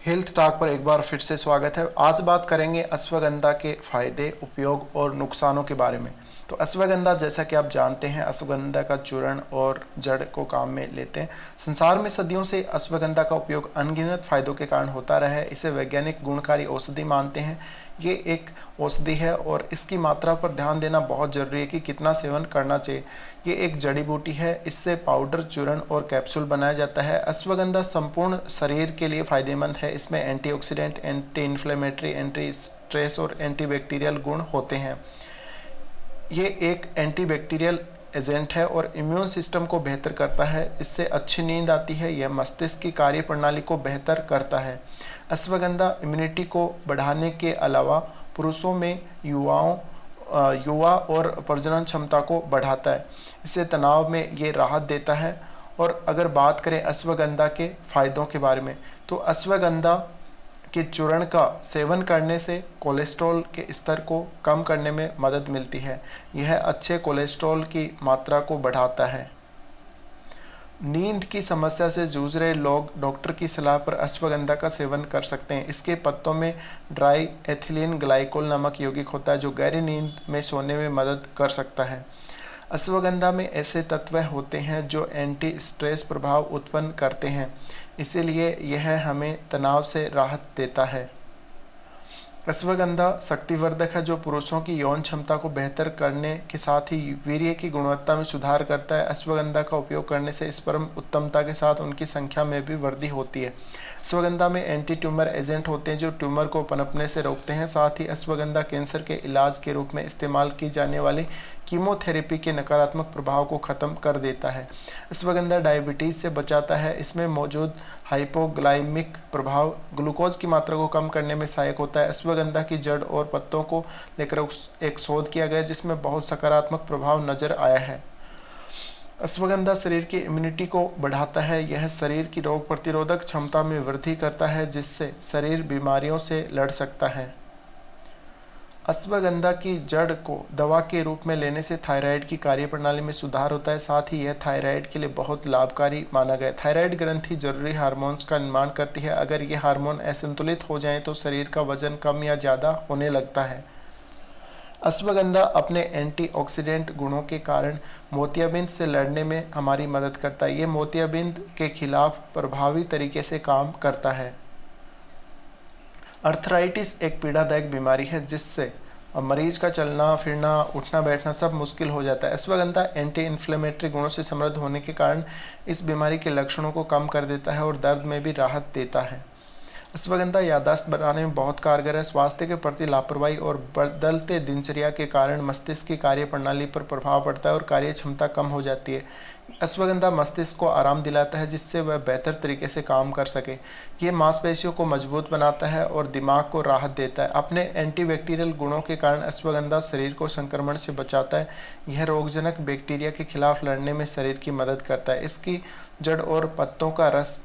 Health talk पर एक बार फिर से स्वागत है। आज बात करेंगे अश्वगंधा के फायदे, उपयोग और नुकसानों के बारे में। तो अश्वगंधा, जैसा कि आप जानते हैं, अश्वगंधा का चूर्ण और जड़ को काम में लेते हैं। संसार में सदियों से अश्वगंधा का उपयोग अनगिनत फायदों के कारण होता रहा है। इसे वैज्ञानिक गुणकारी औषधि मानते हैं। ये एक औषधि है और इसकी मात्रा पर ध्यान देना बहुत जरूरी है कि कितना सेवन करना चाहिए। ये एक जड़ी बूटी है। इससे पाउडर, चूर्ण और कैप्सूल बनाया जाता है। अश्वगंधा संपूर्ण शरीर के लिए फायदेमंद है। इसमें antioxidant, anti inflammatory, anti stress और एंटीबैक्टीरियल गुण होते हैं। ये एक एंटीबैक्टीरियल एजेंट है और इम्यून सिस्टम को बेहतर करता है। इससे अच्छी नींद आती है। यह मस्तिष्क की कार्य प्रणाली को बेहतर करता है। अश्वगंधा इम्यूनिटी को बढ़ाने के अलावा पुरुषों में युवा और प्रजनन क्षमता को बढ़ाता है। इससे तनाव में ये राहत देता है। और अगर बात करें अश्वगंधा के फायदों के बारे में, तो अश्वगंधा के चूर्ण का सेवन करने से कोलेस्ट्रॉल के स्तर को कम करने में मदद मिलती है। यह अच्छे कोलेस्ट्रॉल की मात्रा को बढ़ाता है। नींद की समस्या से जूझ रहे लोग डॉक्टर की सलाह पर अश्वगंधा का सेवन कर सकते हैं। इसके पत्तों में ड्राई एथिलीन ग्लाइकोल नामक यौगिक होता है जो गहरी नींद में सोने में मदद कर सकता है। अश्वगंधा में ऐसे तत्व होते हैं जो एंटी स्ट्रेस प्रभाव उत्पन्न करते हैं, इसीलिए यह हमें तनाव से राहत देता है। अश्वगंधा शक्तिवर्धक है जो पुरुषों की यौन क्षमता को बेहतर करने के साथ ही वीर्य की गुणवत्ता में सुधार करता है। अश्वगंधा का उपयोग करने से स्पर्म उत्तमता के साथ उनकी संख्या में भी वृद्धि होती है। अश्वगंधा में एंटी ट्यूमर एजेंट होते हैं जो ट्यूमर को पनपने से रोकते हैं। साथ ही अश्वगंधा कैंसर के इलाज के रूप में इस्तेमाल की जाने वाली कीमोथेरेपी के नकारात्मक प्रभाव को खत्म कर देता है। अश्वगंधा डायबिटीज से बचाता है। इसमें मौजूद हाइपोग्लाइमिक प्रभाव ग्लूकोज की मात्रा को कम करने में सहायक होता है। अश्वगंधा की जड़ और पत्तों को लेकर एक शोध किया गया जिसमें बहुत सकारात्मक प्रभाव नजर आया है। अश्वगंधा शरीर की इम्यूनिटी को बढ़ाता है। यह शरीर की रोग प्रतिरोधक क्षमता में वृद्धि करता है जिससे शरीर बीमारियों से लड़ सकता है। अश्वगंधा की जड़ को दवा के रूप में लेने से थायराइड की कार्यप्रणाली में सुधार होता है। साथ ही यह थायराइड के लिए बहुत लाभकारी माना गया है। थायराइड ग्रंथि जरूरी हार्मोन्स का निर्माण करती है। अगर ये हार्मोन असंतुलित हो जाएं तो शरीर का वजन कम या ज़्यादा होने लगता है। अश्वगंधा अपने एंटीऑक्सीडेंट गुणों के कारण मोतियाबिंद से लड़ने में हमारी मदद करता है। ये मोतियाबिंद के खिलाफ प्रभावी तरीके से काम करता है। अर्थराइटिस एक पीड़ादायक बीमारी है जिससे मरीज का चलना फिरना, उठना बैठना सब मुश्किल हो जाता है। अश्वगंधा एंटी इन्फ्लेमेटरी गुणों से समृद्ध होने के कारण इस बीमारी के लक्षणों को कम कर देता है और दर्द में भी राहत देता है। अश्वगंधा याददाश्त बढ़ाने में बहुत कारगर है। स्वास्थ्य के प्रति लापरवाही और बदलते दिनचर्या के कारण मस्तिष्क की कार्य प्रणाली पर प्रभाव पड़ता है और कार्य क्षमता कम हो जाती है। अश्वगंधा मस्तिष्क को आराम दिलाता है जिससे वह बेहतर तरीके से काम कर सके। ये मांसपेशियों को मजबूत बनाता है और दिमाग को राहत देता है। अपने एंटीबैक्टीरियल गुणों के कारण अश्वगंधा शरीर को संक्रमण से बचाता है। यह रोगजनक बैक्टीरिया के खिलाफ लड़ने में शरीर की मदद करता है। इसकी जड़ और पत्तों का रस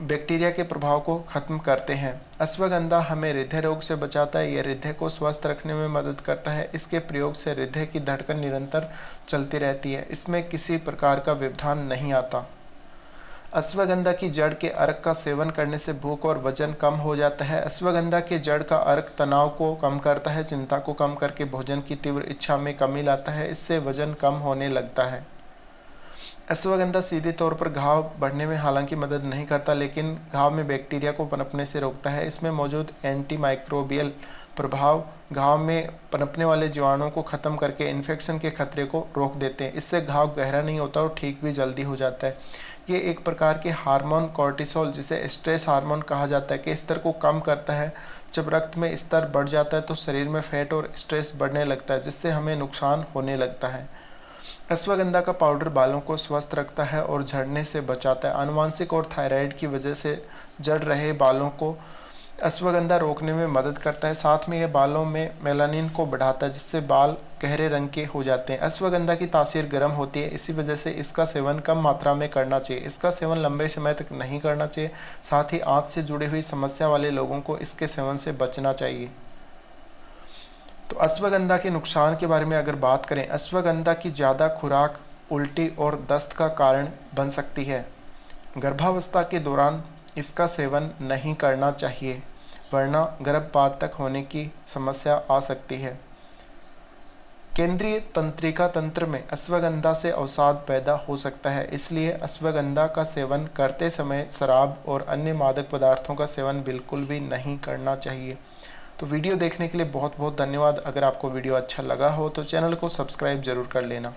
बैक्टीरिया के प्रभाव को खत्म करते हैं। अश्वगंधा हमें हृदय रोग से बचाता है। यह हृदय को स्वस्थ रखने में मदद करता है। इसके प्रयोग से हृदय की धड़कन निरंतर चलती रहती है। इसमें किसी प्रकार का व्यवधान नहीं आता। अश्वगंधा की जड़ के अर्क का सेवन करने से भूख और वजन कम हो जाता है। अश्वगंधा के जड़ का अर्क तनाव को कम करता है, चिंता को कम करके भोजन की तीव्र इच्छा में कमी लाता है। इससे वजन कम होने लगता है। अश्वगंधा सीधे तौर पर घाव बढ़ने में हालांकि मदद नहीं करता, लेकिन घाव में बैक्टीरिया को पनपने से रोकता है। इसमें मौजूद एंटीमाइक्रोबियल प्रभाव घाव में पनपने वाले जीवाणुओं को खत्म करके इन्फेक्शन के खतरे को रोक देते हैं। इससे घाव गहरा नहीं होता और ठीक भी जल्दी हो जाता है। ये एक प्रकार के हार्मोन कॉर्टिसोल, जिसे स्ट्रेस हार्मोन कहा जाता है, के स्तर को कम करता है। जब रक्त में स्तर बढ़ जाता है तो शरीर में फैट और स्ट्रेस बढ़ने लगता है जिससे हमें नुकसान होने लगता है। अश्वगंधा का पाउडर बालों को स्वस्थ रखता है और झड़ने से बचाता है। आनुवंशिक और थायराइड की वजह से जड़ रहे बालों को अश्वगंधा रोकने में मदद करता है। साथ में यह बालों में मेलानिन को बढ़ाता है जिससे बाल गहरे रंग के हो जाते हैं। अश्वगंधा की तासीर गर्म होती है, इसी वजह से इसका सेवन कम मात्रा में करना चाहिए। इसका सेवन लंबे समय तक नहीं करना चाहिए। साथ ही आंत से जुड़ी हुई समस्या वाले लोगों को इसके सेवन से बचना चाहिए। तो अश्वगंधा के नुकसान के बारे में अगर बात करें, अश्वगंधा की ज़्यादा खुराक उल्टी और दस्त का कारण बन सकती है। गर्भावस्था के दौरान इसका सेवन नहीं करना चाहिए, वरना गर्भपात तक होने की समस्या आ सकती है। केंद्रीय तंत्रिका तंत्र में अश्वगंधा से अवसाद पैदा हो सकता है, इसलिए अश्वगंधा का सेवन करते समय शराब और अन्य मादक पदार्थों का सेवन बिल्कुल भी नहीं करना चाहिए। तो वीडियो देखने के लिए बहुत बहुत धन्यवाद। अगर आपको वीडियो अच्छा लगा हो तो चैनल को सब्सक्राइब जरूर कर लेना।